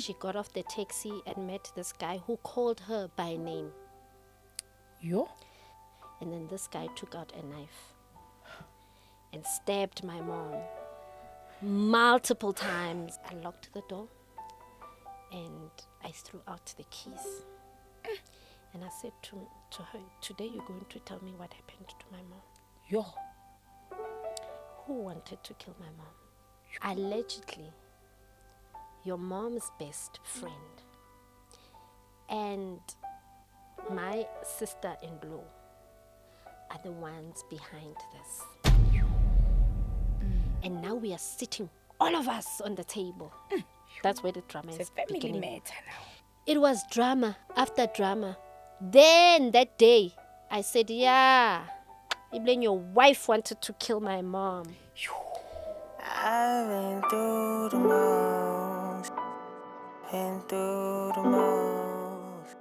She got off the taxi and met this guy who called her by name. Yo. And then this guy took out a knife and stabbed my mom multiple times. I locked the door and I threw out the keys. And I said to her, today you're going to tell me what happened to my mom. Yo. Who wanted to kill my mom? Allegedly, your mom's best friend and my sister-in-law are the ones behind this. And now we are sitting, all of us, on the table. That's where the drama It's is a family beginning. matter now. It was drama after drama. Then that day, I said, yeah, even your wife wanted to kill my mom. I've been through the most, been through the most.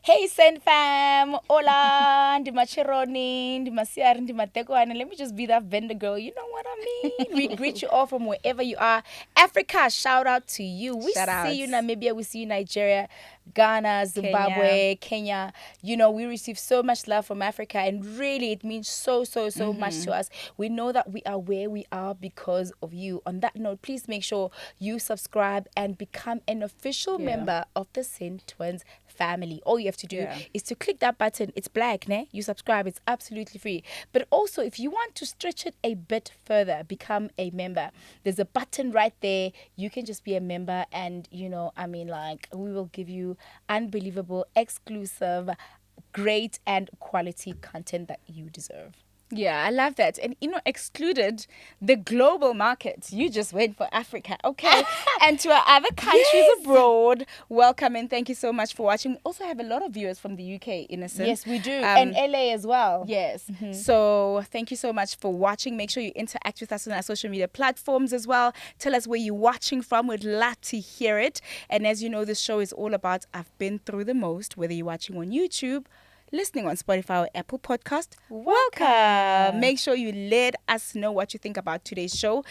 Hey Sen fam, hola, ndimachironi, ndimasiari, ndimatekwane. Let me just be that vendor girl, you know what I mean? We greet you all from wherever you are. Africa, shout out to you. We see you Namibia, we see you Nigeria, Ghana, Zimbabwe, Kenya. You know, we receive so much love from Africa, and really it means so much to us. We know that we are where we are because of you. On that note, please make sure you subscribe and become an official member of the Centtwinz family. All you have to do is to click that button. It's black, ne? You subscribe. It's absolutely free. But also, if you want to stretch it a bit further, become a member. There's a button right there. You can just be a member, and you know, I mean, like, we will give you unbelievable, exclusive, great, and quality content that you deserve. Yeah, I love that. And, you know, excluded the global market. You just went for Africa, okay? And to our other countries abroad, welcome and thank you so much for watching. We also have a lot of viewers from the UK, Innocent. Yes, we do. And LA as well. Yes. So thank you so much for watching. Make sure you interact with us on our social media platforms as well. Tell us where you're watching from. We'd love to hear it. And as you know, this show is all about I've been through the most, whether you're watching on YouTube, listening on Spotify or Apple Podcast, welcome. Make sure you let us know what you think about today's show.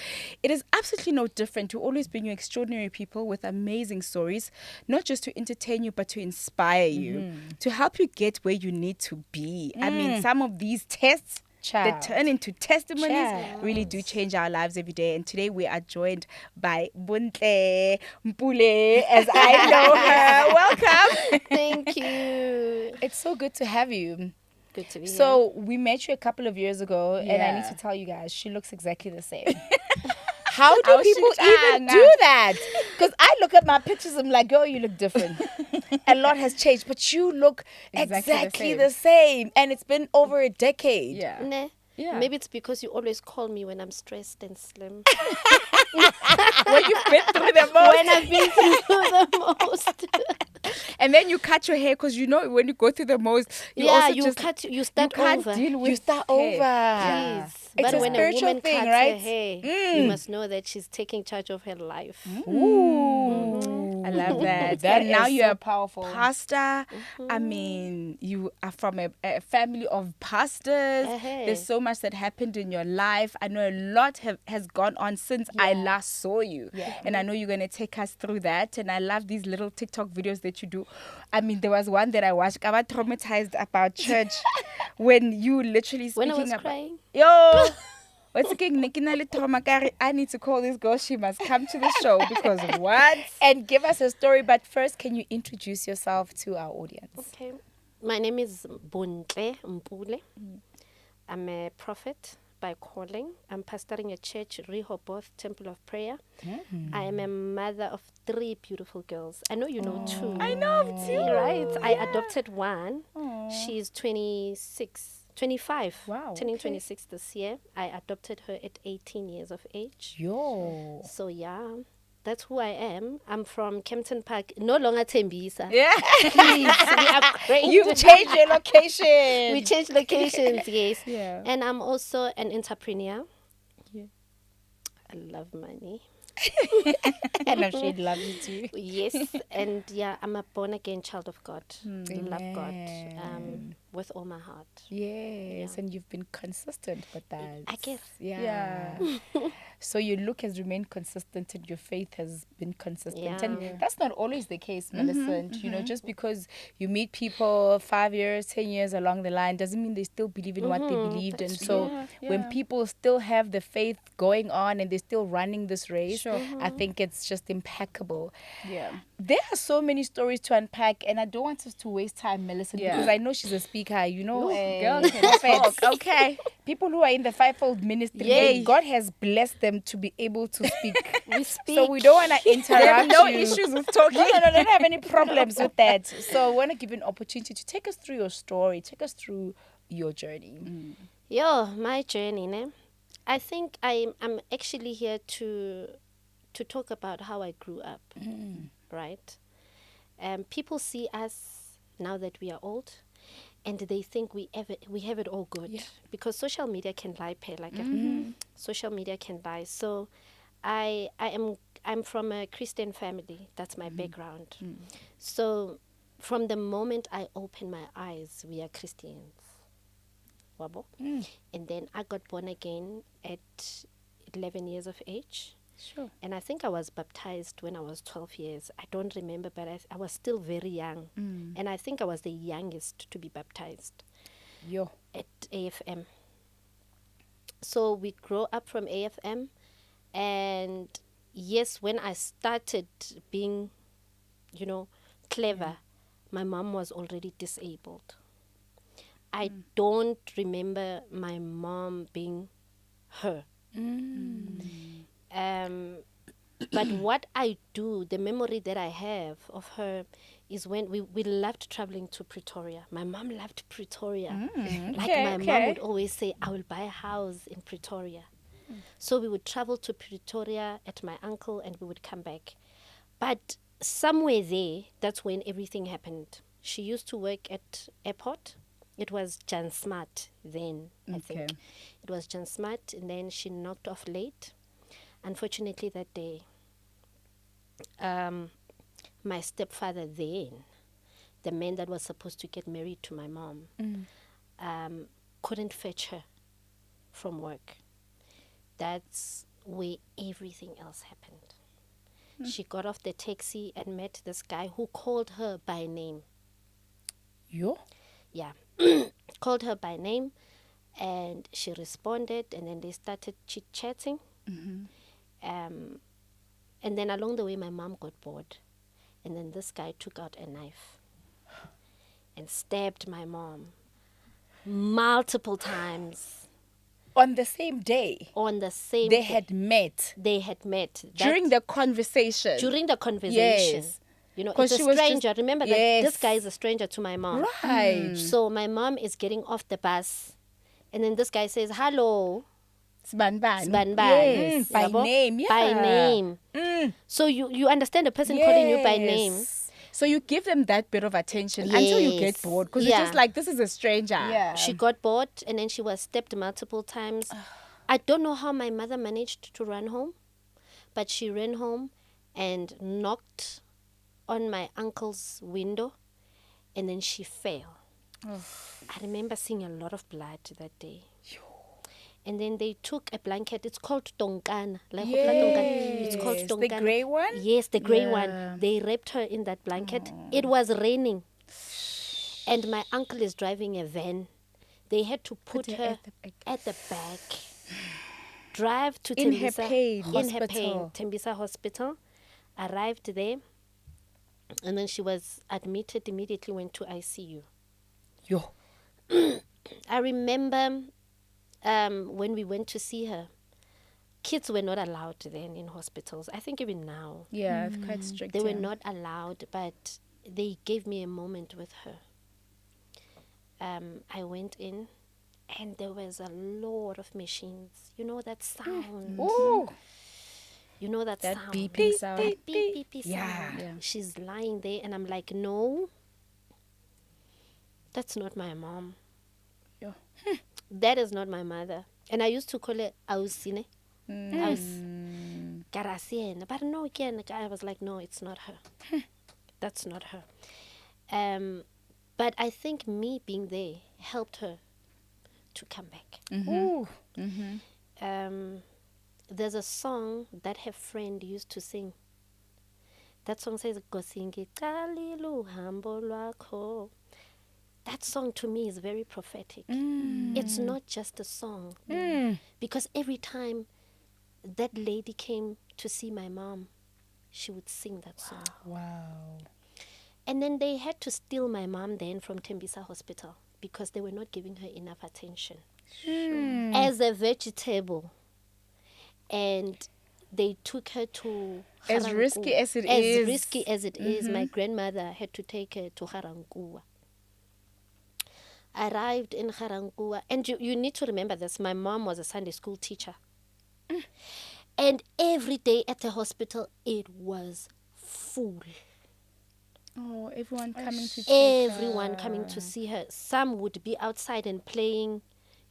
It is absolutely no different. To always bring you extraordinary people with amazing stories, not just to entertain you, but to inspire you, to help you get where you need to be. I mean, some of these tests that turn into testimonies really do change our lives every day. And today we are joined by Bontle Mpule, as I know her. Welcome. Thank you. It's so good to have you. Good to be here. So we met you a couple of years ago, and I need to tell you guys, she looks exactly the same. How do people even do that? Because I look at my pictures, I'm like, girl, you look different. A lot has changed, but you look exactly the same. And it's been over a decade. Yeah. Nah. Yeah. Maybe it's because you always call me when I'm stressed and slim. When you've been through the most. When I've been through the most. And then you cut your hair because you know when you go through the most, you start over. You start over. Please. It's but when a woman thing, cuts right? her hair, you must know that she's taking charge of her life. I love that. And now you're so powerful. pastor. I mean, you are from a family of pastors. There's so much that happened in your life. I know a lot has gone on since I last saw you. And I know you're going to take us through that. And I love these little TikTok videos that you do. I mean, there was one that I watched. I was traumatized about church when you literally speaking When I was about... crying? Yo! What's the I need to call this girl. She must come to the show because what? And give us a story. But first, can you introduce yourself to our audience? Okay. My name is Bontle Mpule. I'm a prophet by calling. I'm pastoring a church, Rehoboth Temple of Prayer. I am a mother of 3 beautiful girls. I know you know 2. I know 2. Right. I adopted one. She's 25. Wow. Turning 26 this year. I adopted her at 18 years of age. Yo. So yeah, that's who I am. I'm from Kempton Park. No longer Tembisa. Yeah. Please, we upgrade. You changed your location. We changed locations, yes. Yeah. And I'm also an entrepreneur. Yeah. I love money. And I'm sure you'd love you too. Yes. And yeah, I'm a born again child of God. Love God. with all my heart. Yes, Yeah. and you've been consistent with that. I guess. Yeah. So your look has remained consistent and your faith has been consistent. And Yeah. that's not always the case, Millicent. You know, just because you meet people 5 years, 10 years along the line doesn't mean they still believe in what they believed. And That's so true. when Yeah. people still have the faith going on and they're still running this race, Sure. I think it's just impeccable. Yeah. There are so many stories to unpack, and I don't want us to waste time, Millicent, Yeah. because I know she's a speaker. You know, Girl can prophets. talk. Okay. People who are in the fivefold ministry, Yay. God has blessed them to be able to speak. We So speak. we don't want to interrupt. They have no you. issues with talking. No, they don't have any problems with that. So I want to give you an opportunity to take us through your story, take us through your journey. Yo, my journey, ne? I think I'm actually here to talk about how I grew up, right? People see us now that we are old, and they think we have it all good because social media can lie, pay like social media can lie. So, I'm from a Christian family. That's my background. So, from the moment I open my eyes, we are Christians. Wabo. And then I got born again at 11 years of age. Sure. And I think I was baptized when I was 12 years. I don't remember, but I was still very young. And I think I was the youngest to be baptized Yo. at AFM. So we grow up from AFM. And yes, when I started being, clever, my mom was already disabled. I don't remember my mom being her. But what I do, the memory that I have of her is when we loved traveling to Pretoria. My mom loved Pretoria. My mom would always say, I will buy a house in Pretoria. So we would travel to Pretoria at my uncle and we would come back. But somewhere there, that's when everything happened. She used to work at airport. It was Jan Smart then, I think. It was Jan Smart, and then she knocked off late. Unfortunately, that day, my stepfather then, the man that was supposed to get married to my mom, couldn't fetch her from work. That's where everything else happened. She got off the taxi and met this guy who called her by name. Yo. Yeah. Called her by name and she responded and then they started chit-chatting. And then along the way my mom got bored and then this guy took out a knife and stabbed my mom multiple times. On the same day, On the same they day. had met. They had met. During the conversation. During the conversation. Yes. It's 'Cause a she was just- stranger. Remember that this guy is a stranger to my mom. Right. So my mom is getting off the bus and then this guy says, hello. Sbanban. Sbanban. Yes. By Yabo? name, yeah. By name. So you understand the person calling you by name. Yes. So you give them that bit of attention until you get Yes. bored. Because Yeah. it's just like, this is a stranger. Yeah. She got bored and then she was stabbed multiple times. I don't know how my mother managed to run home, but she ran home and knocked on my uncle's window and then she fell. I remember seeing a lot of blood that day. And then they took a blanket. It's called tonkana. Like It's called Yes. tonkana. The grey one? Yes, the grey Yeah. one. They wrapped her in that blanket. It was raining. And my uncle is driving a van. They had to put her her at the back. Drive to In her Tembisa. pain In her pain. hospital. Tembisa Hospital. Arrived there. And then she was admitted, immediately went to ICU. Yo. I remember when we went to see her, kids were not allowed then in hospitals. I think even now. Yeah, it's quite strict. They were yeah. not allowed, but they gave me a moment with her. I went in and there was a lot of machines. You know that sound? Ooh. You know that, That sound? beeping sound. That beep, beep, Yeah. sound. Yeah. She's lying there and I'm like, no, that's not my mom. Yo. That is not my mother. And I used to call her Ausine. Garasiena. But no, again, I was like, no, it's not her. That's not her. But I think me being there helped her to come back. Ooh. There's a song that her friend used to sing. That song says, "Ngicalile uhambo lwakho." That song to me is very prophetic. It's not just a song. Because every time that lady came to see my mom, she would sing that song. Wow. And then they had to steal my mom then from Tembisa Hospital because they were not giving her enough attention. As a vegetable. And they took her to As Harangu. risky as it As is. risky as it is, my grandmother had to take her to Harangu. Arrived in Harangu, and you need to remember this. My mom was a Sunday school teacher. And every day at the hospital, it was full. Oh, everyone coming to check Everyone her. coming to see her. Some would be outside and playing,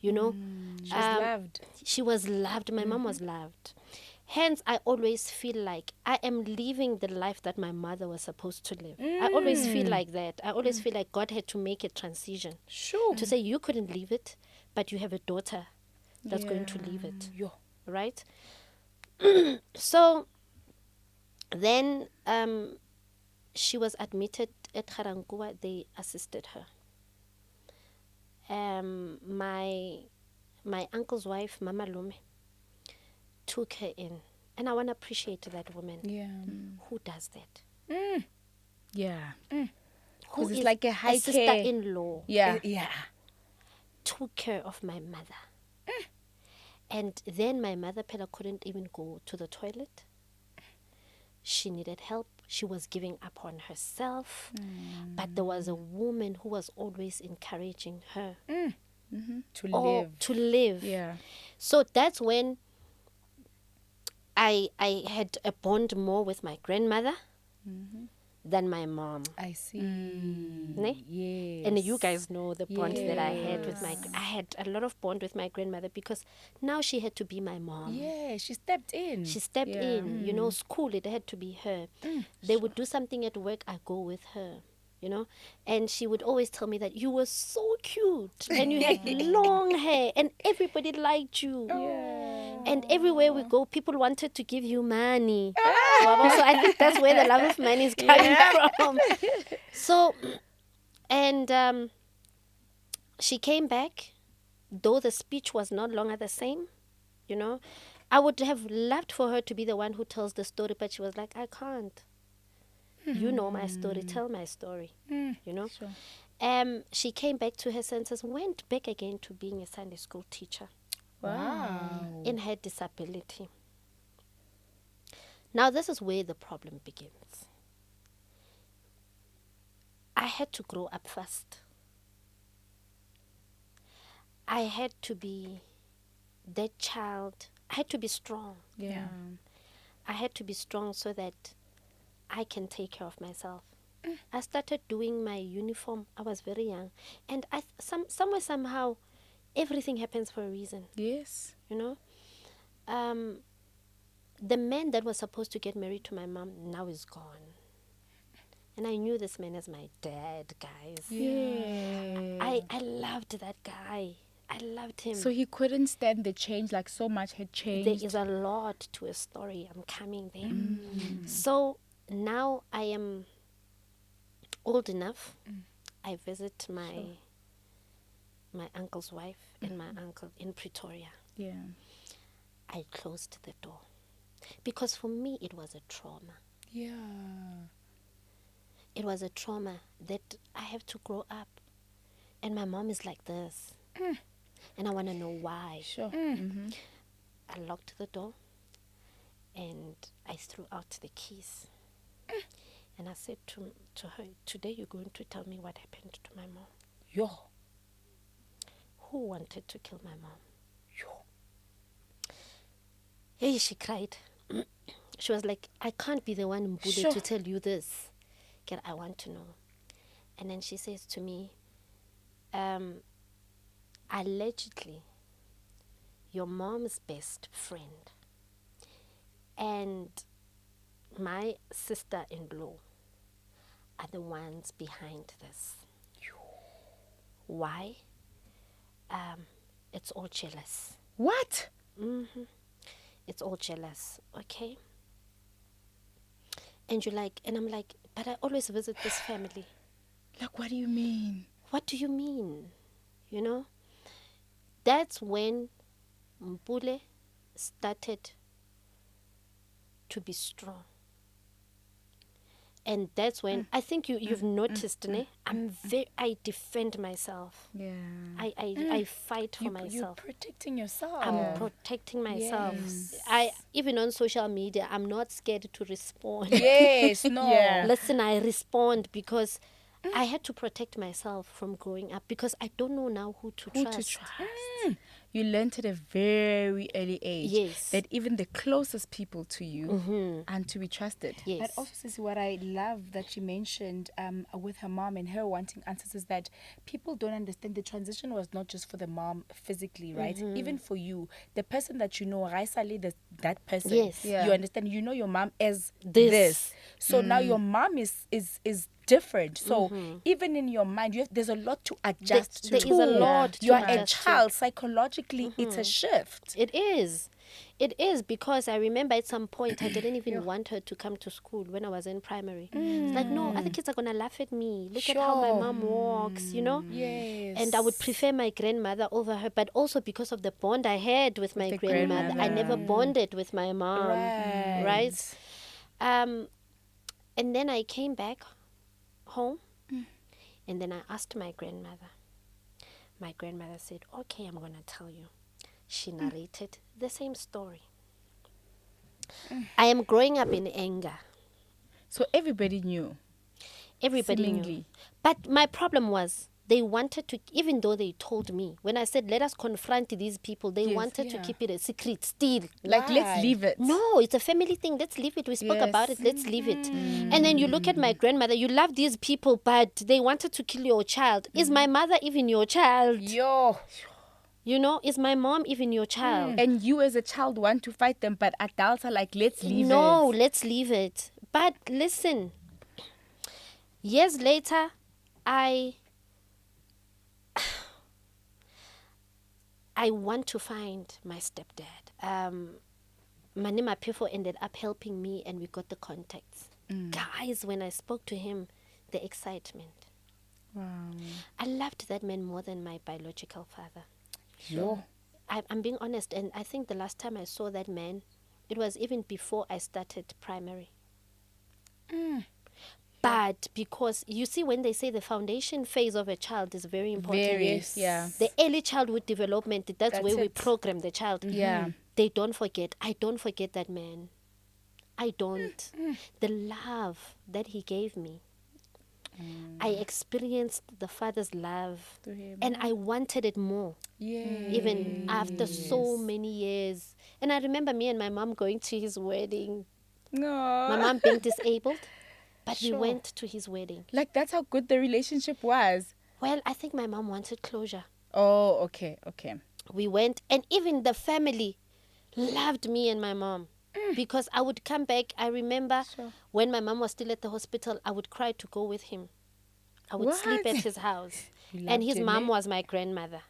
you know. She was loved. She was loved. My mom was loved. Hence, I always feel like I am living the life that my mother was supposed to live. I always feel like that. I always feel like God had to make a transition. Sure. To say you couldn't leave it, but you have a daughter that's going to leave it. Yeah. Right? So, then she was admitted at Haranguwa. They assisted her. My uncle's wife, Mama Lume, took her in. And I want to appreciate that woman Yeah. who does that. Yeah. Who Because it's is like a high a care. sister-in-law Yeah. Yeah. took care of my mother. And then my mother, Pella, couldn't even go to the toilet. She needed help. She was giving up on herself. But there was a woman who was always encouraging her To live. to live. Yeah. So that's when I had a bond more with my grandmother than my mom. I see. Ne? Yes. And you guys know the bond that I had with I had a lot of bond with my grandmother because now she had to be my mom. Yeah, she stepped in. She stepped in, you know, school, it had to be her. They would do something at work, I go with her, you know. And she would always tell me that you were so cute and you had long hair and everybody liked you. And everywhere we go, people wanted to give you money. So I think that's where the love of money is coming from. So, and she came back, though the speech was no longer the same, you know. I would have loved for her to be the one who tells the story, but she was like, I can't. You know my story, tell my story, you know. Sure. She came back to her senses, went back again to being a Sunday school teacher. Wow. In her disability. Now, this is where the problem begins. I had to grow up first. I had to be that child. I had to be strong. Yeah. I had to be strong so that I can take care of myself. I started doing my uniform. I was very young. And somehow, everything happens for a reason. Yes. You know, the man that was supposed to get married to my mom now is gone, and I knew this man as my dad, guys. Yeah. I loved that guy. I loved him. So he couldn't stand the change, like so much had There changed. is a lot to a story. I'm coming there. So now I am old enough. I visit my uncle's wife and my uncle in Pretoria. Yeah. I closed the door. Because for me, it was a trauma. Yeah. It was a trauma that I have to grow up. And my mom is like this. And I want to know why. Sure. I locked the door and I threw out the keys. And I said to her, today you're going to tell me what happened to my mom. Yo. Who wanted to kill my mom? Hey, she cried. She was like, I can't be the one Mpule Sure. to tell you this. Girl, I want to know. And then she says to me, allegedly, your mom's best friend and my sister-in-law are the ones behind this. Why? It's all jealous. What? It's all jealous, okay? And you're like, and I'm like, but I always visit this family. Like, what do you mean? What do you mean? You know? That's when Mpule started to be strong. And that's when I think you've noticed, ne? I defend myself. Yeah. I fight for You're myself. protecting yourself. I'm protecting myself. Yes. I even on social media, I'm not scared to respond. Yes, no. Yeah. Listen, I respond because I had to protect myself from growing up because I don't know now who to trust. You learned at a very early age Yes. that even the closest people to you aren't to be trusted. Yes. But also, Sissy, what I love that she mentioned with her mom and her wanting answers is that people don't understand the transition was not just for the mom physically, right? Even for you, the person that you know, Raisali, that person, Yes. Yeah. you understand, you know your mom as This. this. So now your mom is different. So even in your mind, there's a lot to adjust to. there is a lot to You are a adjust to. child. Psychologically, it's a shift. It is. It is because I remember at some point I didn't even want her to come to school when I was in primary. It's like, no, other kids are going to laugh at me. Look at how my Sure. mom walks, you know? Yes. And I would prefer my grandmother over her, but also because of the bond I had with my the grandmother. I never grandmother. bonded with my mom. Right. Right? And then I came back home and then I asked my grandmother. My grandmother said, okay, I'm going to tell you. She narrated the same story. I am growing up in anger. So everybody knew. Everybody knew. Seemingly. But my problem was they wanted to, even though they told me, when I said, let us confront these people, they Yes, wanted to yeah. keep it a secret still. Like, Why? let's leave it. No, it's a family thing. Let's leave it. We spoke about it. Let's leave it. And then you look at my grandmother. You love these people, but they wanted to kill your child. Is my mother even your child? Yo. You know, is my mom even your child? And you as a child want to fight them, but adults are like, let's leave No, it. let's leave it. But listen, years later, I want to find my stepdad. Manima Pifo ended up helping me and we got the contacts. Guys, when I spoke to him, the excitement. Wow. I loved that man more than my biological father. Yo. I'm being honest, and I think the last time I saw that man, it was even before I started primary. But because, you see, when they say the foundation phase of a child is very important. Various, yeah. The early childhood development, that's where we it. program the child. Yeah. They don't forget. I don't forget that man. I don't. The love that he gave me. I experienced the father's love. To him. And I wanted it more. Yeah. Even after so many years. And I remember me and my mom going to his wedding. No. My mom being disabled. But we Sure. went to his wedding. Like, that's how good the relationship was. Well, I think my mom wanted closure. Oh, okay. We went, and even the family loved me and my mom. Because I would come back. I remember when my mom was still at the hospital, I would cry to go with him. I would sleep What? at his house. You And loved his him, mom eh? was my grandmother.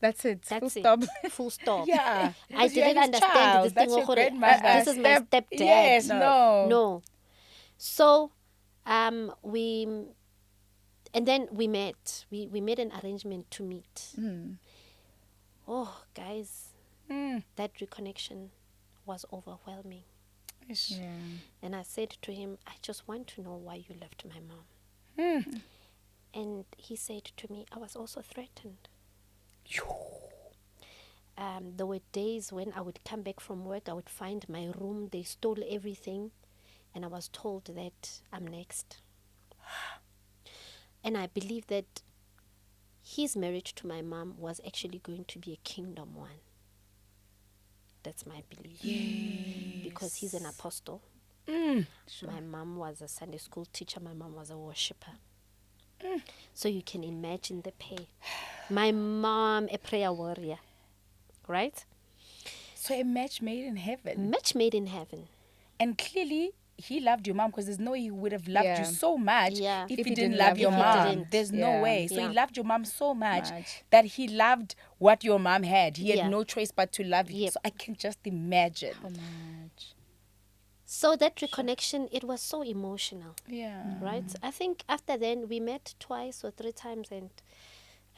That's it. That's Full it. stop. Full stop. Yeah. I because you're didn't his understand child. this That's thing. your Okore, grandmother. this is my stepdad. Yes, no. No. So, and then we met. We made an arrangement to meet. Oh, guys, that reconnection was overwhelming. Yeah. And I said to him, I just want to know why you left my mom. And he said to me, I was also threatened. There were days when I would come back from work, I would find my room, they stole everything, and I was told that I'm next. And I believe that his marriage to my mom was actually going to be a kingdom one. That's my belief. Because he's an apostle. My mom was a Sunday school teacher. My mom was a worshiper. So you can imagine the pain. My mom, a prayer warrior. Right? So a match made in heaven. Match made in heaven. And clearly, he loved your mom, because there's no way he would have loved Yeah. you so much Yeah. if he didn't love your If he mom. didn't. There's no Yeah. way. So Yeah. he loved your mom so much Much. that he loved what your mom had. He had Yeah. no choice but to love you. Yep. So I can just imagine. How much? So that reconnection, it was so emotional, Yeah. right? I think after then we met twice or 3 times, and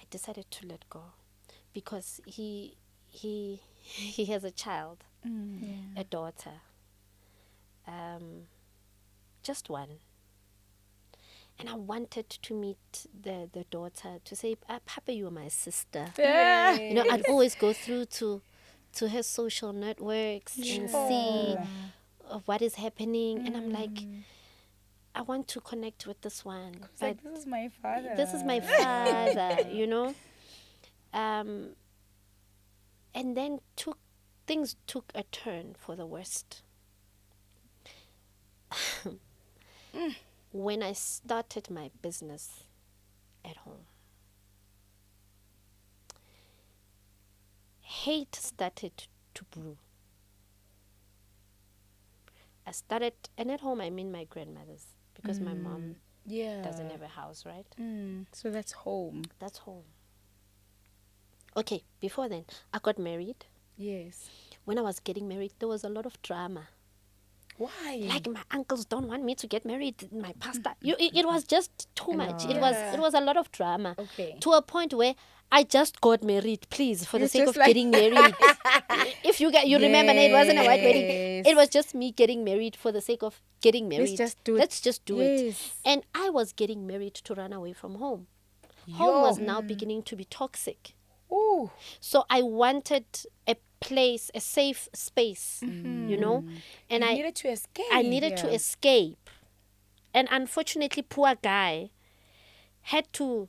I decided to let go because he has a child, a daughter, just one. And I wanted to meet the daughter to say, Papa, you are my sister. Yeah. You know, I'd always go through to her social networks and see what is happening. And I'm like, I want to connect with this one. It's like, this is my father. This is my father, you know. And then things took a turn for the worst. When I started my business at home, hate started to brew. I started, and at home I mean my grandmother's, because my mom Yeah. doesn't have a house, right? So that's home. That's home. Okay, before then, I got married. Yes. When I was getting married, there was a lot of drama. Why? Like, my uncles don't want me to get married. My pastor, it was just too much. It Yeah. was a lot of drama. Okay. To a point where I just got married, please, for the It's sake just of like- getting married. If you remember, it wasn't a white wedding. Yes. It was just me getting married for the sake of getting married. just do it. Let's just do it. Yes. And I was getting married to run away from home. Home was now beginning to be toxic. Ooh. So I wanted a place, a safe space, you know, and You I needed to escape. I needed to escape. And unfortunately, poor guy had to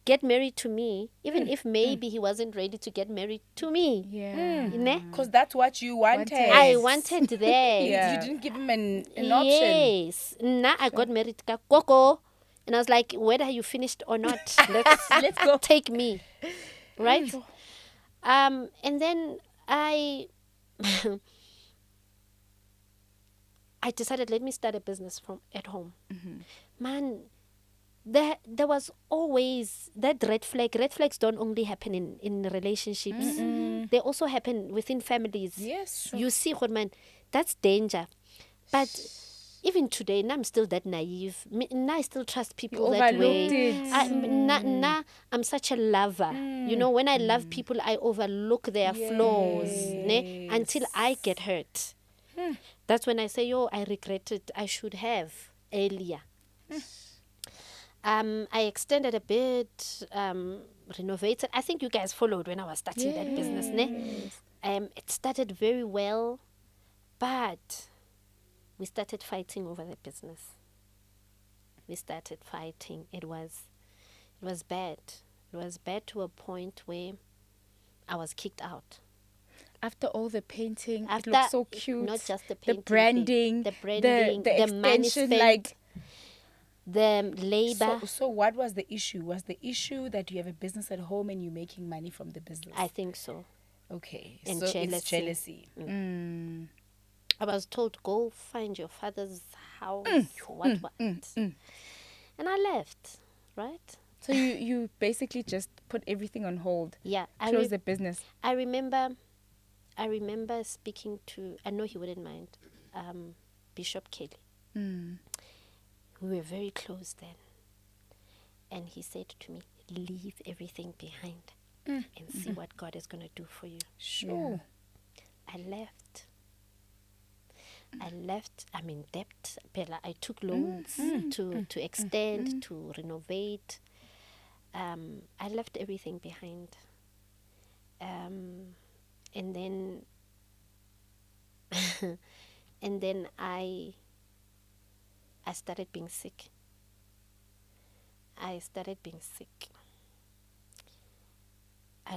get married to me, even if maybe he wasn't ready to get married to me. Yeah. Ne? Because that's what you wanted. I wanted that. You didn't give him an option. Yes. Now I got married to Coco. And I was like, whether you finished or not, let's go. Take me. Right? And then I decided, let me start a business from at home. Man, there was always that red flag. Red flags don't only happen in relationships. They also happen within families. Yes. You see, man, that's danger. But even today, now I'm still that naive. Now I still trust people that way. Overlooked it. I'm such a lover. You know, when I love people, I overlook their flaws, ne? Until I get hurt. That's when I say, yo, I regret it. I should have earlier. I extended a bit, renovated. I think you guys followed when I was starting that business, ne? It started very well, but we started fighting over the business. We started fighting. It was bad. It was bad to a point where I was kicked out. After all the painting, After, it looks so cute. not just the The painting, branding, the branding, the money extension, spent, like the labor. So what was the issue? Was the issue that you have a business at home and you're making money from the business? I think so. Okay. And so it's jealousy. jealousy. I was told, go find your father's house. What? And I left, right? so you basically just put everything on hold. Yeah. Close the business. I remember speaking to, I know he wouldn't mind, Bishop Kelly. We were very close then. And he said to me, leave everything behind and see what God is going to do for you. Sure. I left. I'm in debt. Bella, I took loans to extend, to renovate. I left everything behind. And then I started being sick. I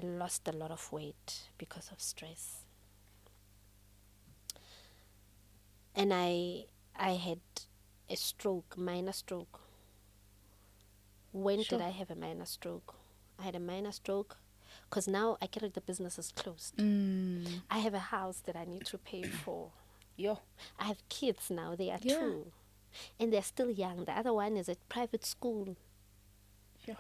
lost a lot of weight because of stress. And I had a stroke, minor stroke. When did I have a minor stroke? I had a minor stroke because now the business is closed. I have a house that I need to pay for. Yo. I have kids now. They are Yeah. 2. And they're still young. The other one is at private school. Yo.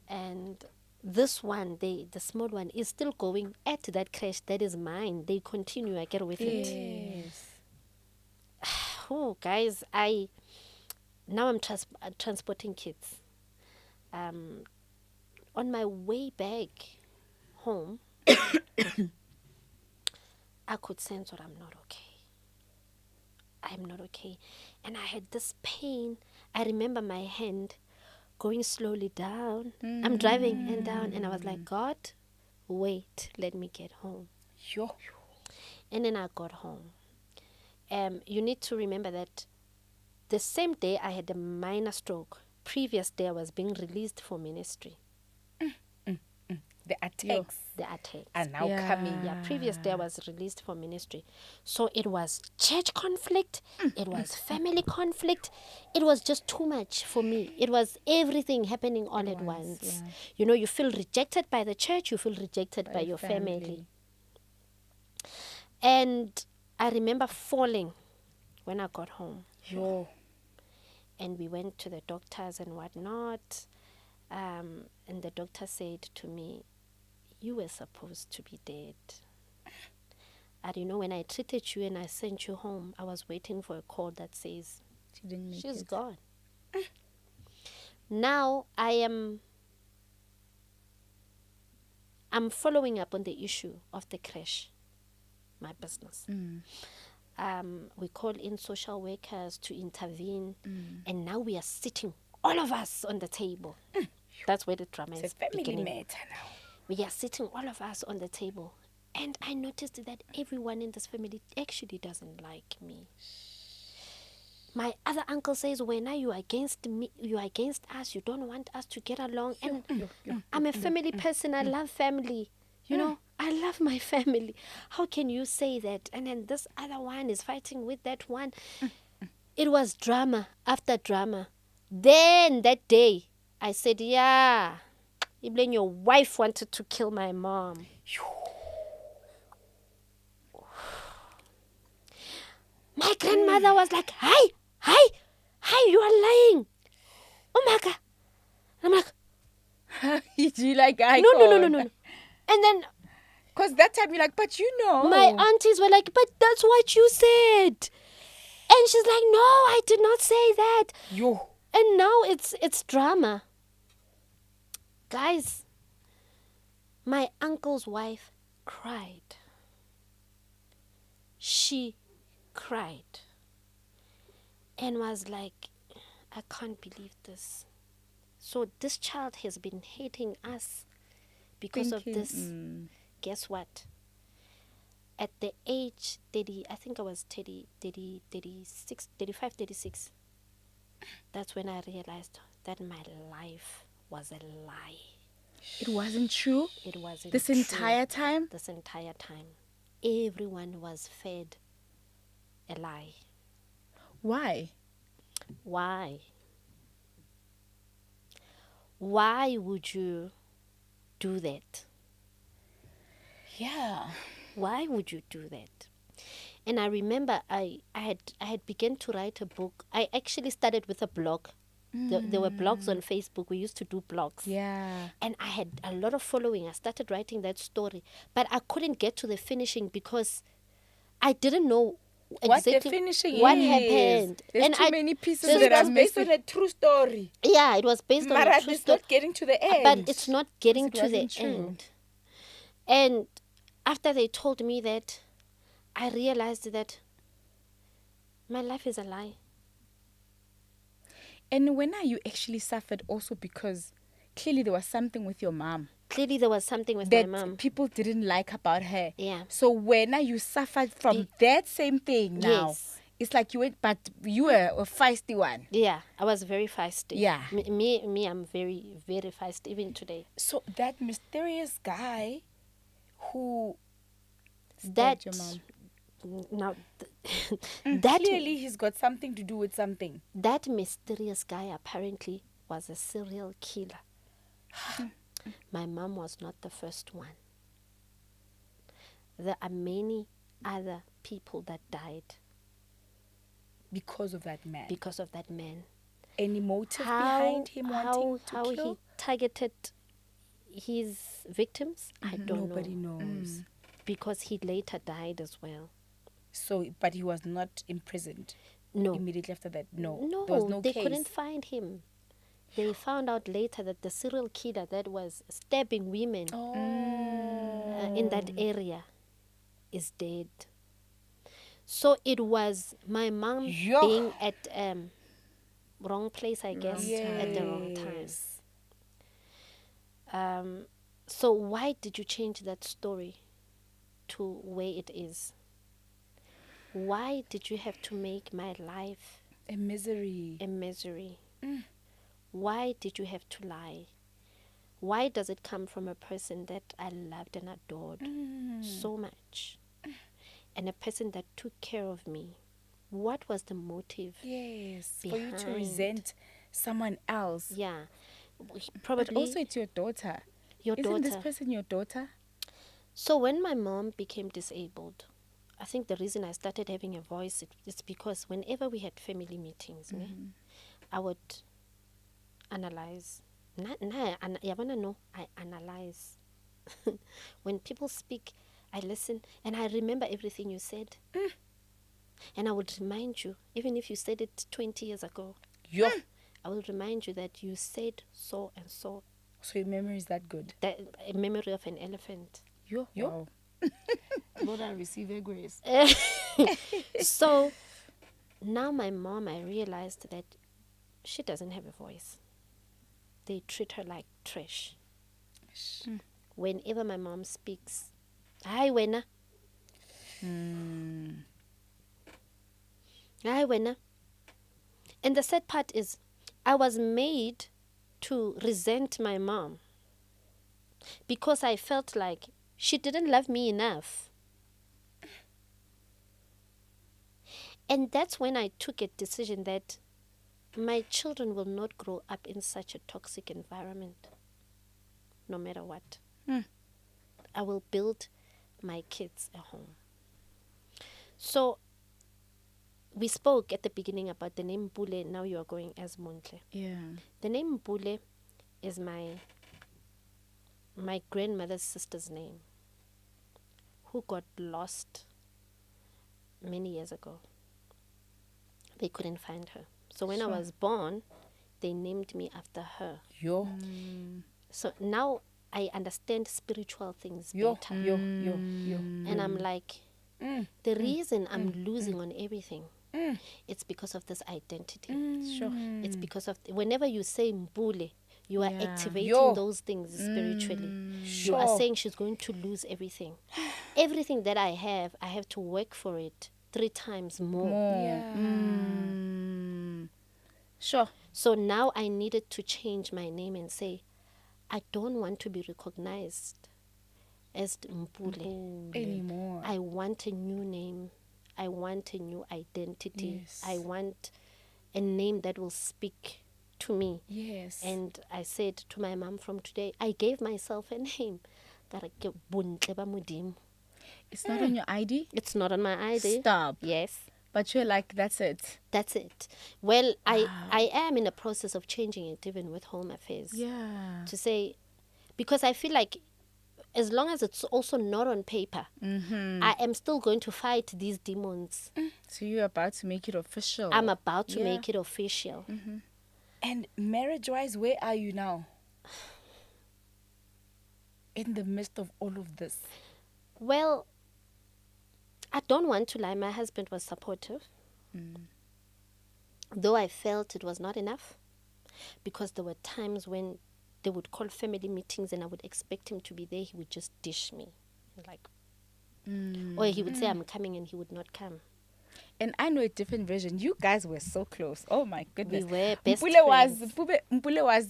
And this one, the small one, is still going at that crash. That is mine. They continue. I get with it. Yes. Oh, guys, now I'm transporting kids. On my way back home, I could sense that I'm not okay. I'm not okay. And I had this pain. I remember my hand going slowly down. I'm driving and down, and I was like, God, wait, let me get home. Yo. And then I got home. You need to remember that the same day I had a minor stroke. Previous day I was being released for ministry. The attacks The attacks. are now coming. Yeah, previous day I was released for ministry. So it was church conflict, it was family conflict, it was just too much for me. It was everything happening all at once. yeah. You know, you feel rejected by the church, you feel rejected by your family. And I remember falling when I got home. Yo. And we went to the doctors and whatnot. And the doctor said to me, you were supposed to be dead. And you know, when I treated you and I sent you home, I was waiting for a call that says, She didn't make she's it. gone. Now I'm following up on the issue of the crash, my business. We call in social workers to intervene, and now we are sitting, all of us, on the table. That's where the drama It's a is family beginning. matter now. We are sitting, all of us, on the table. And I noticed that everyone in this family actually doesn't like me. My other uncle says, when are you against me? You are against us. You don't want us to get along. And I'm a family person. I love family. You know, I love my family. How can you say that? And then this other one is fighting with that one. It was drama after drama. Then that day, I said, yeah, even your wife wanted to kill my mom. My grandmother was like, hi, you are lying. Oh my God. I'm like, Do you like I no. And then Because that time you're like, but you know. my aunties were like, but that's what you said. And she's like, no, I did not say that. Yo. And now it's drama. Guys, my uncle's wife cried. She cried and was like, I can't believe this. So this child has been hating us because of this. Guess what? At the age 30, I think I was 30, 36, 35, 36. That's when I realized that my life was a lie. It wasn't true? It wasn't This true. entire time? This entire time. Everyone was fed a lie. Why? Why? Why would you do that? Yeah. Why would you do that? And I remember I had begun to write a book. I actually started with a blog. There were blogs on Facebook. We used to do blogs. Yeah. And I had a lot of following. I started writing that story. But I couldn't get to the finishing because I didn't know What exactly the finishing what is. happened. There's And too many pieces there's that are just based on a true story. Yeah, it was based on a Mara, true it's story. not getting to the end. But it's not getting It to the wasn't true. end. And after they told me that, I realized that my life is a lie. And when are you actually suffered also because clearly there was something with your mom Clearly, there was something with that my mom. people didn't like about her. Yeah. So when are you suffered from that same thing now? Yes. It's like you went, but you were a feisty one. Yeah, I was very feisty. Yeah. Me, I'm very, very feisty even today. So that mysterious guy who That stabbed your mom. now, that Clearly he's got something to do with something. that mysterious guy apparently was a serial killer. My mom was not the first one. There are many other people that died Because of that man. because of that man. Any motive behind him wanting to how kill? he targeted his victims, I don't Nobody know. knows. Because he later died as well. So, but he was not imprisoned No. immediately after that. No, No, there was no they case. couldn't find him. They found out later that the serial killer that was stabbing women in that area is dead. So it was my mom Yo. being at wrong place, I guess, at the wrong Yes. time. So why did you change that story to where it is? Why did you have to make my life A misery. a misery? Why did you have to lie? Why does it come from a person that I loved and adored so much? And a person that took care of me? What was the motive? Yes. For you to behind? resent someone else. Yeah. But Probably also it's your daughter. your Isn't this daughter. person your daughter? So when my mom became disabled, I think the reason I started having a voice is because whenever we had family meetings, I would analyze. I analyze. When people speak, I listen and I remember everything you said. And I would remind you, even if you said it 20 years ago, Yo. I will remind you that you said so and so. So your memory is that good. That a memory of an elephant. Yo. Wow. Lord, I receive a grace. So now my mom, I realized that she doesn't have a voice. They treat her like trash. Whenever my mom speaks, hi wena. Hi wena. And the sad part is I was made to resent my mom because I felt like she didn't love me enough. And that's when I took a decision that my children will not grow up in such a toxic environment, no matter what. I will build my kids a home. So we spoke at the beginning about the name Mpule. Now you are going as Bontle. Yeah. The name Mpule is my grandmother's sister's name, who got lost many years ago. They couldn't find her. So when I was born, they named me after her. Yo. So now I understand spiritual things Yo. better. Yo. Yo. Yo. And I'm like, the reason I'm losing on everything, it's because of this identity. Sure. It's because of, whenever you say Mpule, you are activating Yo. those things spiritually. You Sure. are saying she's going to lose everything. Everything that I have to work for it 3 times more. Yeah. Sure. So now I needed to change my name and say, I don't want to be recognized as Mpule Anymore. I want a new name. I want a new identity. Yes. I want a name that will speak to me. Yes. And I said to my mom from today, I gave myself a name. Ka re ke Bontle ba Modimo. It's not on your ID? It's not on my ID. Stop. Yes, But you're like, that's it. that's it. Well, I am in the process of changing it, even with Home Affairs. Yeah. To say, because I feel like as long as it's also not on paper, I am still going to fight these demons. So you're about to make it official. I'm about to Yeah. make it official. And marriage-wise, where are you now? In the midst of all of this. Well, I don't want to lie. My husband was supportive. Though I felt it was not enough. Because there were times when they would call family meetings and I would expect him to be there. He would just dish me. Like, or he would say, I'm coming, and he would not come. And I know a different version. You guys were so close. Oh my goodness. We were best Mpule friends. Mpule was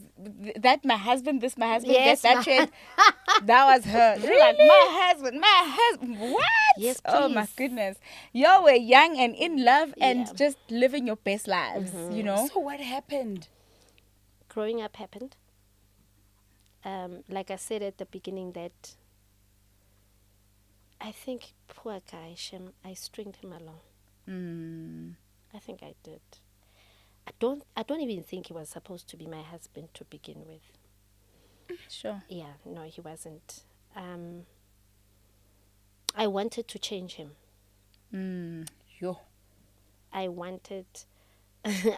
that my husband, this my husband, Yes, that my- trend. That was her. You're like, my husband. What? Yes, Oh my please. goodness. Y'all were young and in love and Yeah. just living your best lives, you know? So what happened? Growing up happened. Like I said at the beginning, that I think poor guy, Shem, I stringed him along. I think I did. I don't even think he was supposed to be my husband to begin with. Sure. Yeah, no, he wasn't. I wanted to change him. Yo. I wanted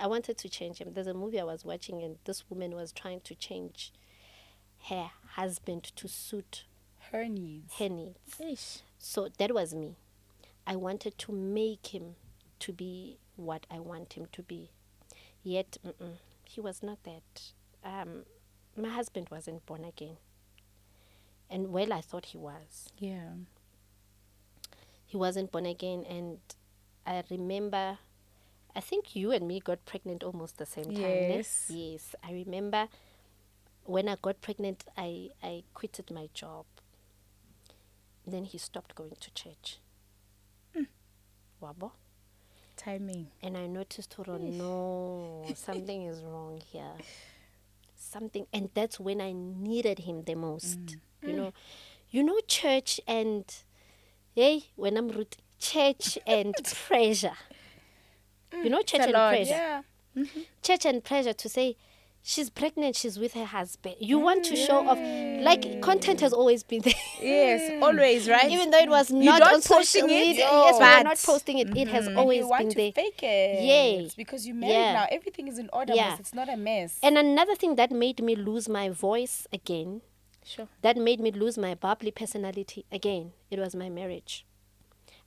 I wanted to change him. There's a movie I was watching and this woman was trying to change her husband to suit Her needs. her needs. Ish. So that was me. I wanted to make him to be what I want him to be. Yet, he was not that. My husband wasn't born again. And well, I thought he was. Yeah. He wasn't born again. And I remember, I think you and me got pregnant almost the same time. Yes. Yes. I remember when I got pregnant, I quitted my job. Then he stopped going to church. Wabo. Timing. And I noticed, oh no, something is wrong here. Something, and that's when I needed him the most. You know, church and, hey, when I'm church and pressure. You know, church It's a and lot. pressure. Yeah. Church and pressure to say, she's pregnant, she's with her husband. You want to show off. Like, content has always been there. Yes, always, right? Even though it was You're not not on social posting it, media. Yes, we but- were not posting it. It has And always you want been to there. fake it. Yeah. Because you're married Yeah. now. Everything is in order. Yeah. Miss. It's not a mess. And another thing that made me lose my voice again, Sure. that made me lose my bubbly personality again, it was my marriage.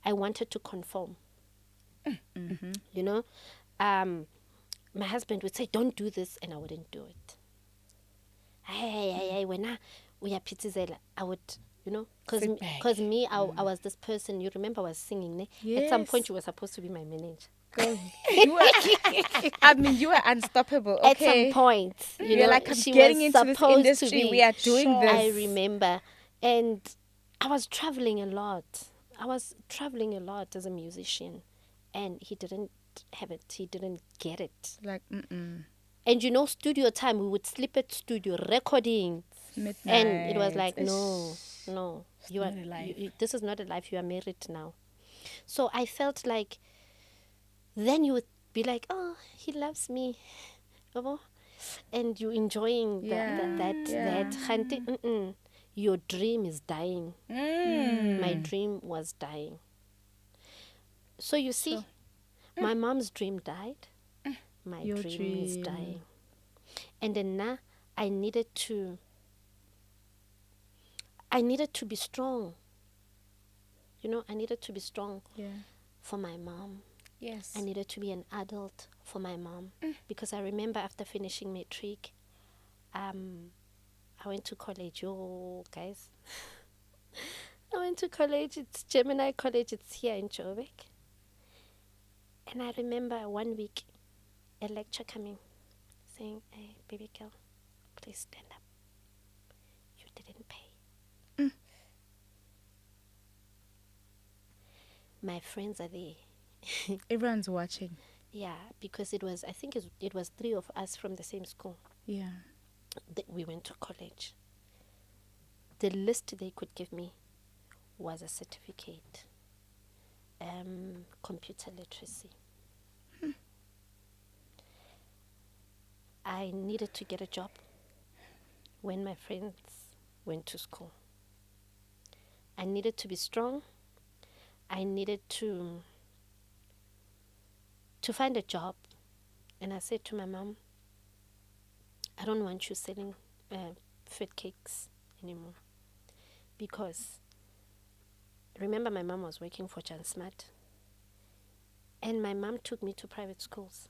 I wanted to conform. You know, my husband would say, "Don't do this," and I wouldn't do it. Hey, when we are pitizela, I would, you know, Sit back. because me, I was this person. You remember I was singing, ne? At some Yes. point, you were supposed to be my manager. You were, I mean, you were unstoppable. At Okay. some point, you You're know, like, I'm she getting was into this supposed to industry. be. We are doing Sure. this. I remember, and I was traveling a lot. I was traveling a lot as a musician, and he didn't have it. He didn't get it. Like, And you know, studio time, we would sleep at studio recording, midnight. and it was like, no, you are. not a life. This is not a life. You are married now. So I felt like, then you would be like, oh, he loves me, Yabo. And you enjoying that. Khanti, your dream is dying. My dream was dying. So you see, my mom's dream died. My Your dream is dream. dying. And then now I needed to be strong. You know, I needed to be strong Yeah. for my mom. Yes. I needed to be an adult for my mom. Because I remember after finishing matric, I went to college. Oh, guys. I went to college. It's Gemini College. It's here in Joburg. And I remember 1 week, a lecture coming, saying, hey, baby girl, please stand up. You didn't pay. My friends are there. Everyone's watching. Yeah, because I think it was 3 of us from the same school. Yeah. We went to college. The least they could give me was a certificate, computer literacy. I needed to get a job when my friends went to school. I needed to be strong. I needed to find a job. And I said to my mom, I don't want you selling fit cakes anymore. Because remember, my mom was working for Jan Smart. And my mom took me to private schools.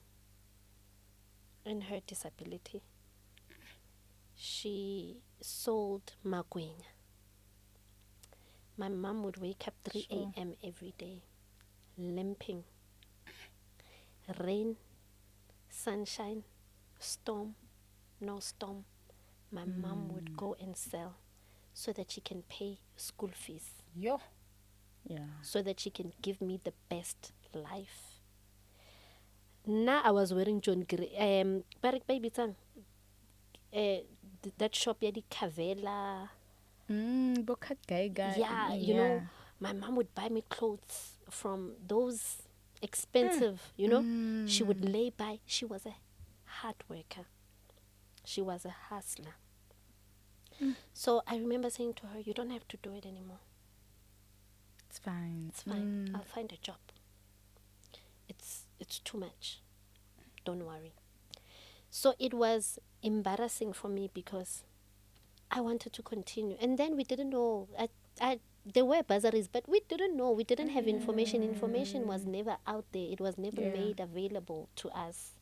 In her disability, she sold magwenya. My mom would wake up 3 a.m. every day, limping. Rain, sunshine, storm, no storm. My mom would go and sell so that she can pay school fees, Yo. Yeah. so that she can give me the best life. Now I was wearing John Gray, Barik Baby Tang, that shop, Yadi Kavela. Bokat guy. Yeah, you know, My mom would buy me clothes from those expensive, you know. She would lay by. She was a hard worker. She was a hustler. So I remember saying to her, you don't have to do it anymore. It's fine. It's fine. I'll find a job. It's too much. Don't worry. So it was embarrassing for me because I wanted to continue. And then we didn't know. There were bursaries, but we didn't know. We didn't have information. Information was never out there. It was never made available to us.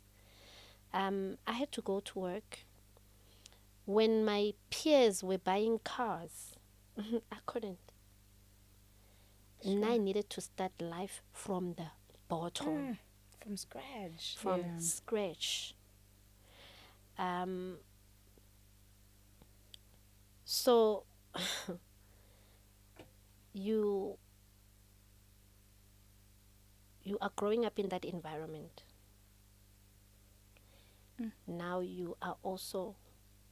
I had to go to work. When my peers were buying cars, I couldn't. And I needed to start life from the bottom. From scratch. From scratch. So you are growing up in that environment. Now you are also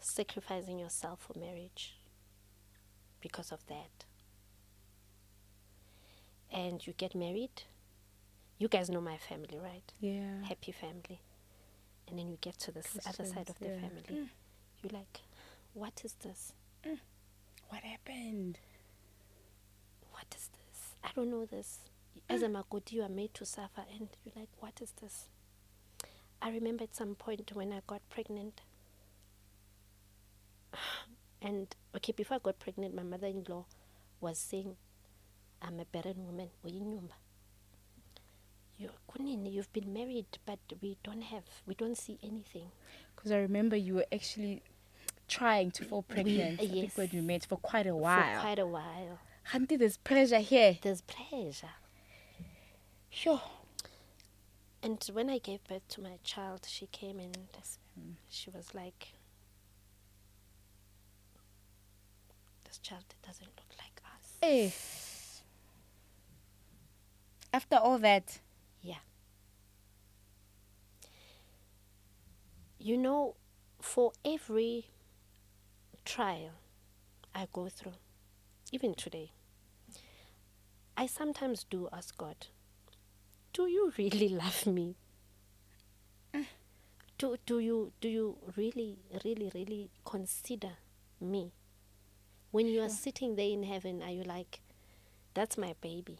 sacrificing yourself for marriage because of that. And you get married. You guys know my family, right? Yeah. Happy family. And then you get to this other side of the family. You're like, what is this? What happened? What is this? I don't know this. As a Makoti, you are made to suffer. And you're like, what is this? I remember at some point when I got pregnant. And, okay, before I got pregnant, my mother-in-law was saying, I'm a barren woman. You've been married, but we don't see anything. Because I remember you were actually trying to fall pregnant. I think when we met for quite a while. For quite a while. Auntie, there's pressure here. There's pressure. Sure. And when I gave birth to my child, she came and she was like, this child doesn't look like us. Hey. After all that. Yeah. You know, for every trial I go through, even today, I sometimes do ask God, do you really love me? Do you really, really, really consider me? When you are sitting there in heaven, are you like, that's my baby?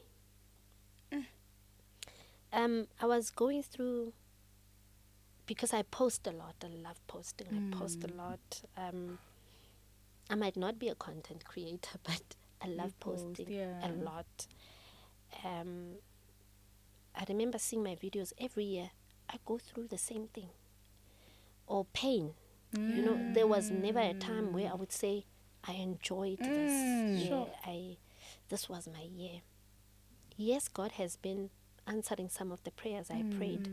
I was going through, because I post a lot. I love posting. I post a lot. I might not be a content creator, but I love posting a lot. I remember seeing my videos every year. I go through the same thing. Or pain. You know, there was never a time where I would say, I enjoyed this. This was my year. Yes, God has been answering some of the prayers I prayed.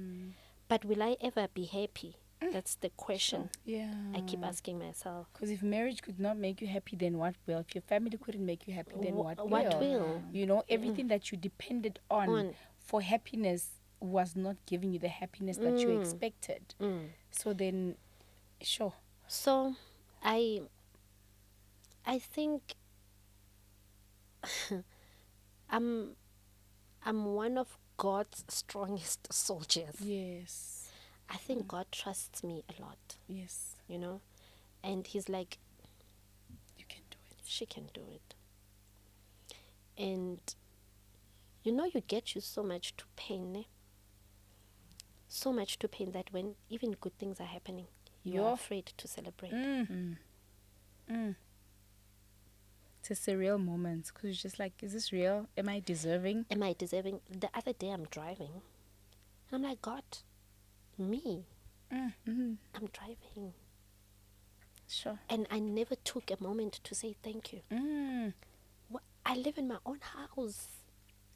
But will I ever be happy? That's the question I keep asking myself. Because if marriage could not make you happy, then what will? If your family couldn't make you happy, then what will? What will? You know, everything that you depended on for happiness was not giving you the happiness that you expected. So then, sure. So I think I'm one of God's strongest soldiers. Yes. I think God trusts me a lot. Yes. You know? And he's like, you can do it. She can do it. And you know, you get you so much to pain, eh? So much to pain that when even good things are happening, you're afraid to celebrate. It's a surreal moment because you're just like, is this real? Am I deserving? Am I deserving? The other day I'm driving. And I'm like, God, me. I'm driving. Sure. And I never took a moment to say thank you. I live in my own house.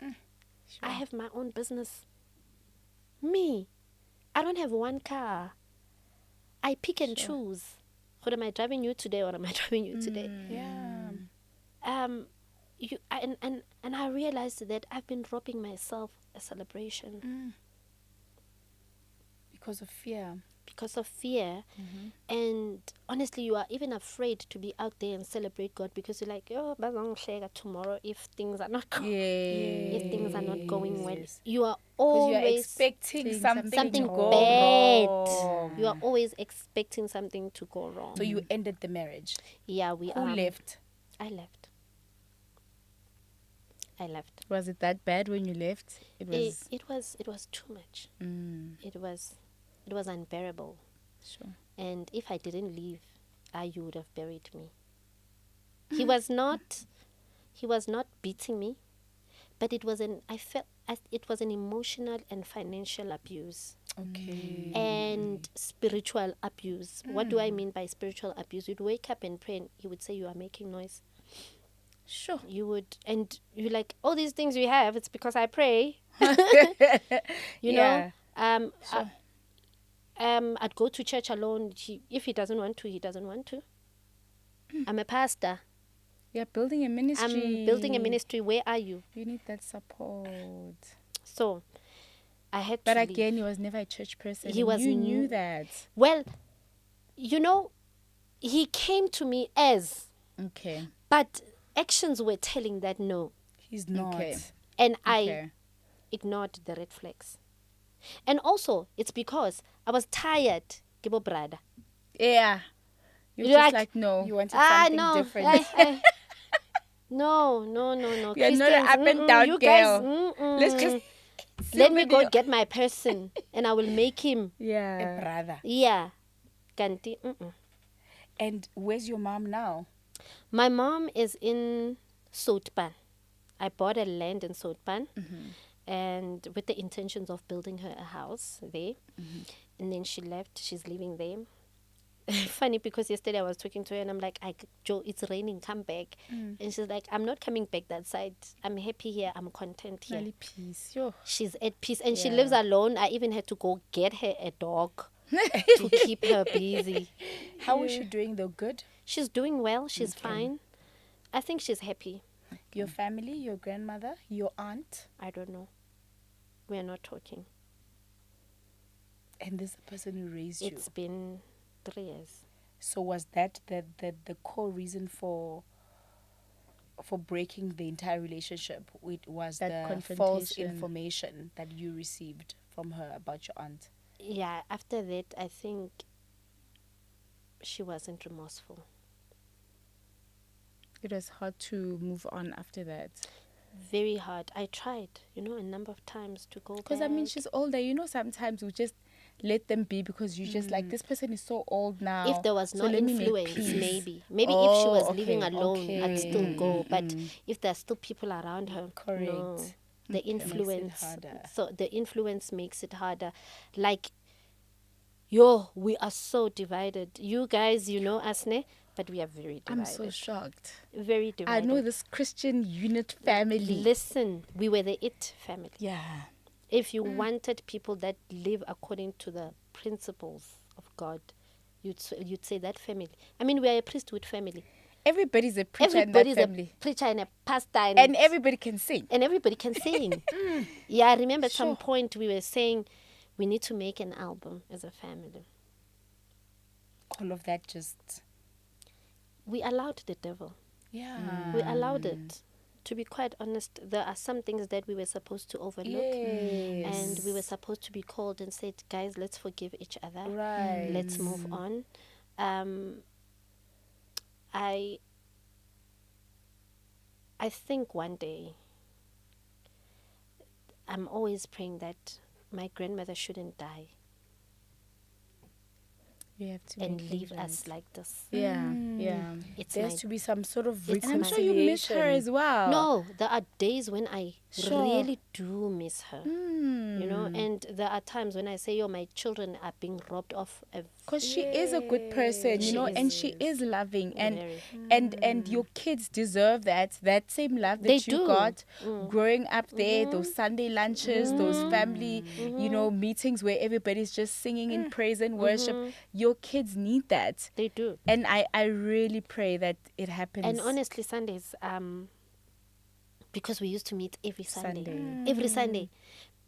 Sure. I have my own business. Me. I don't have one car. I pick and choose. What am I driving you today or am I driving you today? And I realized that I've been robbing myself a celebration. Because of fear. because of fear. And honestly, you are even afraid to be out there and celebrate God because you're like, oh, tomorrow if things are not if things are not going well. You are Because you're always expecting something something to go bad. wrong. You are always expecting something to go wrong. So you ended the marriage. Yeah, we Who left? I left. Was it that bad when you left? It was. It was too much. It was unbearable. Sure. And if I didn't leave, you would have buried me. He was not beating me, but it was an emotional and financial abuse. Okay. And spiritual abuse. What do I mean by spiritual abuse? You'd wake up and pray and he would say you are making noise. Sure. You would, and you're like, all these things we have, it's because I pray. You know? Sure. I'd go to church alone. If he doesn't want to, he doesn't want to. I'm a pastor. You're building a ministry. I'm building a ministry. Where are you? You need that support. So I had But to again, leave. he was never a church person. He was You knew that. Well, you know, he came to me as, Okay. but actions were telling that no. He's not. Okay. And Okay. I ignored the red flags. And also, it's because I was tired, Gibo Brada. Yeah. You're You're just like, like, no. You wanted something no. different. No. You're not an up and down you girl. Guys, Let's just let me go get my person and I will make him. A Yeah. brother. Yeah. Kanti, And where's your mom now? My mom is in Soutpan. I bought a land in Soutpan and with the intentions of building her a house there. And then she left. She's living there. Funny because yesterday I was talking to her and I'm like, Joe, it's raining, come back. And she's like, I'm not coming back that side. I'm happy here. I'm content here. Really peace. Yo. She's at peace and she lives alone. I even had to go get her a dog to keep her busy. How is she doing though? Good? She's doing well. She's fine. I think she's happy. Your family, your grandmother, your aunt, I don't know. We are not talking. and this is the person who raised you. It's been 3 years. So was that the core reason for breaking the entire relationship? It was That the false confrontation. information that you received from her about your aunt. Yeah, after that, I think she wasn't remorseful. It was hard to move on after that. Very hard. I tried, a number of times to go Because, back. I mean, she's older. Sometimes we just let them be because you just like, this person is so old now. If there was so no let me make influence, peace. maybe if she was Oh, living okay, alone, I'd still okay. go. But if there's still people around her, Correct. no. The Makes it influence, harder. so the influence makes it harder. Like, we are so divided. You guys, us, ne? But we are very divided. I'm so shocked. Very divided. I know this Christian unit family. Listen, we were the it family. Yeah. If you wanted people that live according to the principles of God, you'd say that family. I mean, we are a priesthood family. Everybody's a preacher Everybody's in that family. a preacher and a pastor. And everybody can sing. And everybody can sing. Yeah, I remember at some Sure. point we were saying we need to make an album as a family. All of that just We allowed the devil. yeah. We allowed it. To be quite honest, there are some things that we were supposed to overlook. Yes. And we were supposed to be called and said, guys, let's forgive each other. Right. Let's move on. I think one day, I'm always praying that my grandmother shouldn't die You have to and make leave it us right. like this. Yeah, yeah. It's There my has to be some sort of It's my- And I'm sure you miss her as well. No, there are days when I Sure. really do miss her. Mm. And there are times when I say, my children are being robbed of a Because she is a good person, She and is. she is loving, and Very. and your kids deserve that same love that They you do. got growing up there. Those Sunday lunches, those family, meetings where everybody's just singing in praise and worship. Your kids need that, They do. and I really pray that it happens. And honestly, Sundays, because we used to meet every Sunday. Sunday. Every Sunday.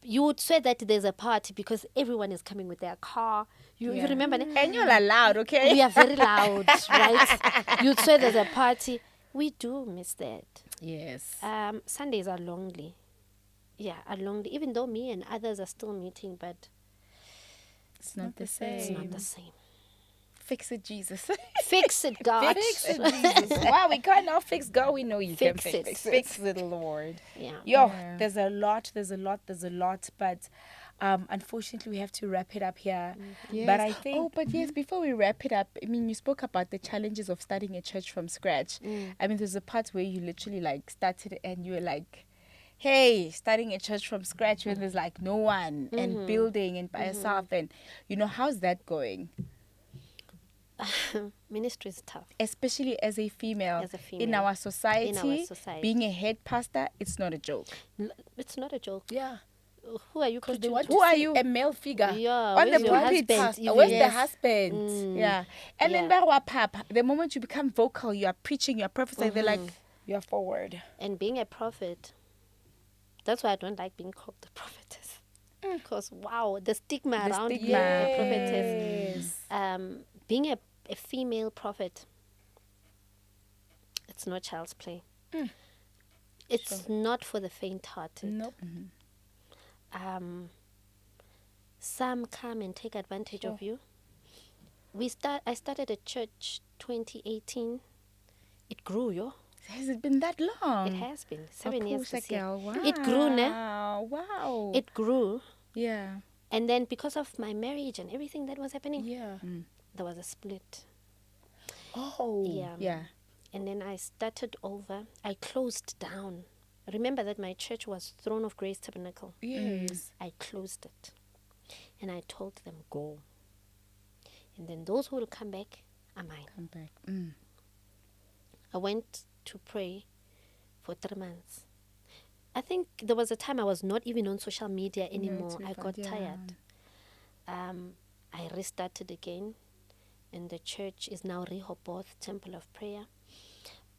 you would swear that there's a party because everyone is coming with their car. You remember? And you're loud, okay? We are very loud, right? You'd swear there's a party. We do miss that. Yes. Sundays are lonely. Yeah, are lonely. Even though me and others are still meeting, but It's not the same. it's not the same. Fix it, Jesus. Fix it, God. Fix it, Jesus. Wow, we can't now fix God. We know you Fix can it. fix it, Lord. Yeah. Yo, Yeah. there's a lot, but unfortunately we have to wrap it up here. Yes. But I think Oh, but yes, before we wrap it up, I mean, you spoke about the challenges of starting a church from scratch. I mean, there's a part where you literally like started and you were like, hey, starting a church from scratch when there's like no one and building and by yourself. And, you know, how's that going? Ministry is tough. Especially as a female, As a in female. our society, society. being a head pastor, it's not a joke. It's not a joke. Yeah. Who are you Because they preaching want to? Who are you? A male figure. Yeah, On the where's your pulpit, husband pastor. even? Where's the Yes. husband? Yeah. And then pap, the moment you become vocal, you are preaching, you are prophesying, they're like, you're forward. And being a prophet, that's why I don't like being called the prophetess. Because, wow, the stigma around being a prophetess. Being a female prophet, it's no child's play. It's not for the faint-hearted. Nope. Some come and take advantage of you. I started a church 2018. It grew, yo. Has it been that long? It has been 7 years this year. Girl. Wow. It grew, ne? Wow. It grew. Yeah. And then because of my marriage and everything that was happening, Yeah. there was a split. Oh. Yeah. Yeah. And then I started over. I closed down. Remember that my church was Throne of Grace Tabernacle. Yes. I closed it. And I told them, go. And then those who will come back are mine. Come back. I went to pray for 3 months. I think there was a time I was not even on social media anymore. I got tired. I restarted again. And the church is now Rehoboth Temple of Prayer.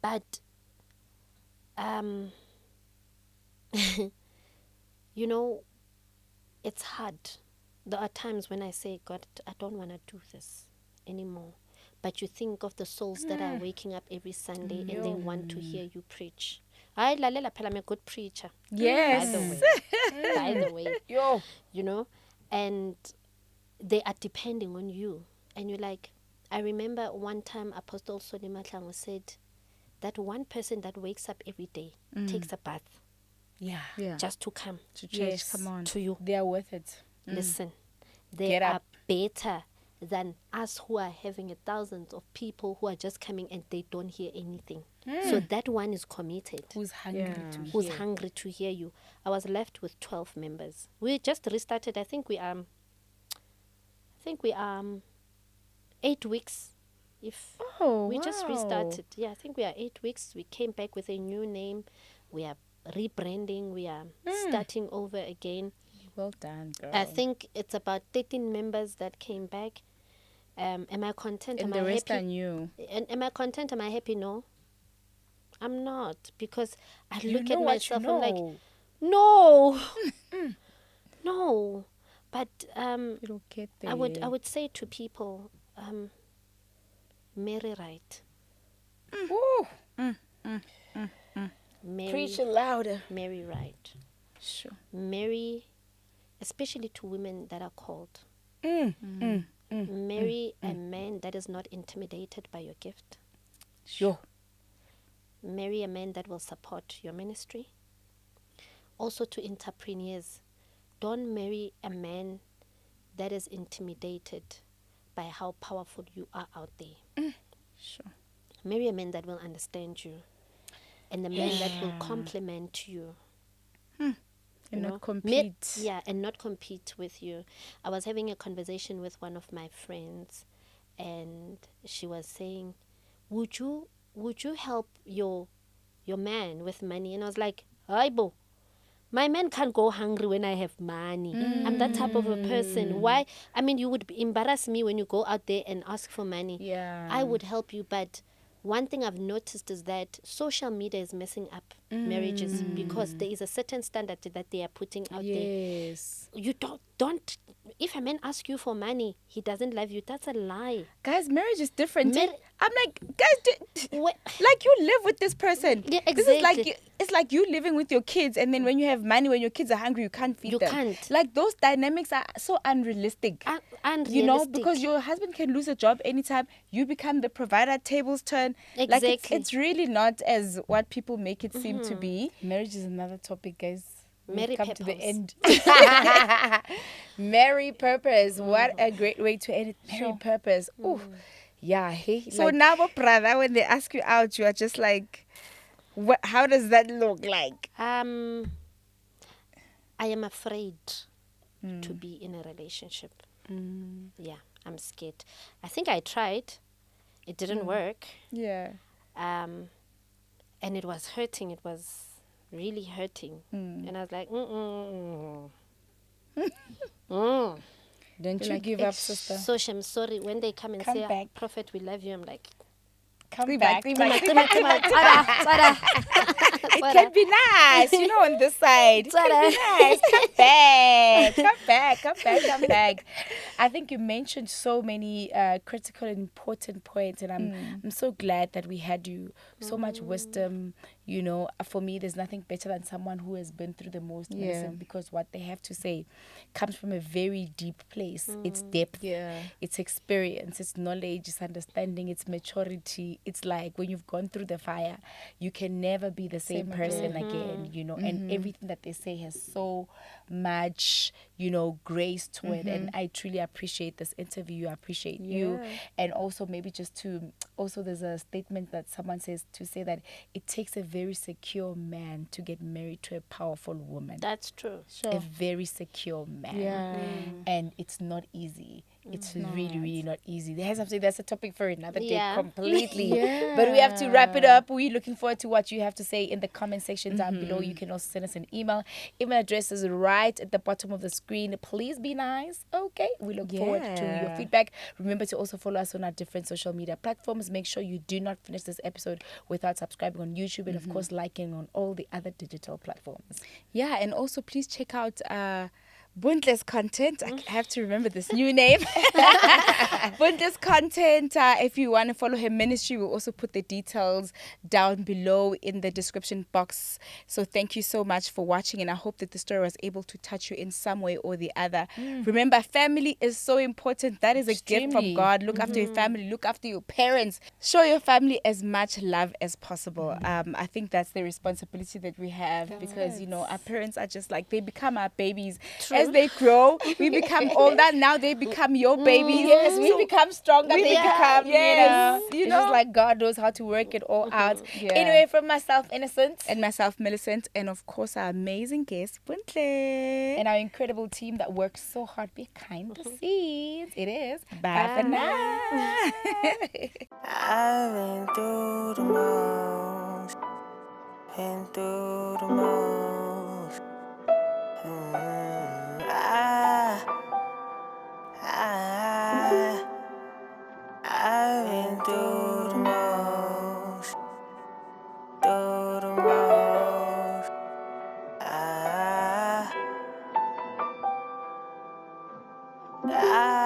But, you know, it's hard. There are times when I say, God, I don't want to do this anymore. But you think of the souls that are waking up every Sunday and they want to hear you preach. I'm a good preacher. Yes. By the way. Yo. You know, and they are depending on you. And you're like, I remember one time Apostle Solimatlango said that one person that wakes up every day takes a bath Yeah. Yeah. just to come To church, Yes. come on. to you. They are worth it. Listen, they Get are up. better than us who are having thousands of people who are just coming and they don't hear anything. So that one is committed. Who's hungry Yeah. to Who's hear. hungry to hear you. I was left with 12 members. We just restarted. I think we are 8 weeks. If Oh, we just wow. restarted. Yeah, I think we are 8 weeks. We came back with a new name. We are rebranding. We are starting over again. Well done, girl. I think it's about 13 members that came back. Am I content? And Am the I rest are happy? new. And am I content? Am I happy? No. I'm not, because I You look know at what you myself. I'm like, know. no, no. But It'll get there. I would say to people, marry right. Ooh. Marry, Preach it louder. marry right. Sure. Marry, especially to women that are called. Marry a man that is not intimidated by your gift. Sure. Marry a man that will support your ministry. Also to entrepreneurs, don't marry a man that is intimidated by how powerful you are out there. Sure. Marry a man that will understand you and a man that will compliment you. And you not know? compete. And not compete with you. I was having a conversation with one of my friends, and she was saying, would you help your man with money? And I was like, Aibo, my man can't go hungry when I have money. I'm that type of a person. Why? I mean, you would embarrass me when you go out there and ask for money. Yeah. I would help you, but one thing I've noticed is that social media is messing up marriages because there is a certain standard that they are putting out there. Yes. You don't. If a man asks you for money, he doesn't love you. That's a lie. Guys, marriage is different. Mar- I'm like, guys, Wh- like you live with this person. Yeah, This is like exactly. it's like you living with your kids, and then when you have money, when your kids are hungry, you can't feed You them. can't. Like those dynamics are so unrealistic. You know, Unrealistic. because your husband can lose a job anytime. You become the provider. Tables turn. Like Exactly. it's really not as what people make it seem to be. Marriage is another topic, guys. We've Marry come to the purpose. end. Marry purpose. What a great way to end it. Marry purpose. Ooh. Yeah. Hey. So now, brother, when they ask you out, you are just like, what? How does that look like? I am afraid to be in a relationship. Yeah, I'm scared. I think I tried. It didn't work. Yeah. And it was hurting. It was really hurting. And I was like, Don't you give up, sister. So I'm sorry. When they come and Come say, back. Prophet, we love you, I'm like, Come back. It Can be nice, you know, on this side. It can be nice. Come back. Come back. Come back. Come back. I think you mentioned so many critical and important points, and I'm so glad that we had you. So much wisdom. You know, for me, there's nothing better than someone who has been through the most, Millicent, because what they have to say comes from a very deep place. It's depth. Yeah. It's experience. It's knowledge. It's understanding. It's maturity. It's like when you've gone through the fire, you can never be the same person again, you know, and everything that they say has so much, you know, grace to it. And I truly appreciate this interview. I appreciate you. And also maybe just to, also there's a statement that someone says to say that it takes a very secure man to get married to a powerful woman. that's true. A very secure man. Yeah. And it's not easy. It's really, really not easy. There's something that's a topic for another day Yeah. completely. But we have to wrap it up. We're looking forward to what you have to say in the comment section down below. You can also send us an email. Email address is right at the bottom of the screen. Please be nice. Okay. We look forward to your feedback. Remember to also follow us on our different social media platforms. Make sure you do not finish this episode without subscribing on YouTube and of course liking on all the other digital platforms. Yeah, and also please check out Bontle's content. I have to remember this new name. Bontle's content. If you want to follow her ministry, we'll also put the details down below in the description box. So thank you so much for watching, and I hope that the story was able to touch you in some way or the other. Remember, family is so important. That is a gift from God. Look after your family. Look after your parents. Show your family as much love as possible. I think that's the responsibility that we have because, you know, our parents are just like, they become our babies. As they grow, we become older. Now they become your babies. Yes, we become stronger. we They become, become, yes, you know. It's just like God knows how to work it all out. Yeah. Anyway, from myself, Innocent. And myself, Millicent, and of course our amazing guest, Bontle. And our incredible team that works so hard behind the scenes. It is. Bye for now. I've been through the most, been through the most. I've been through the most, through the most. I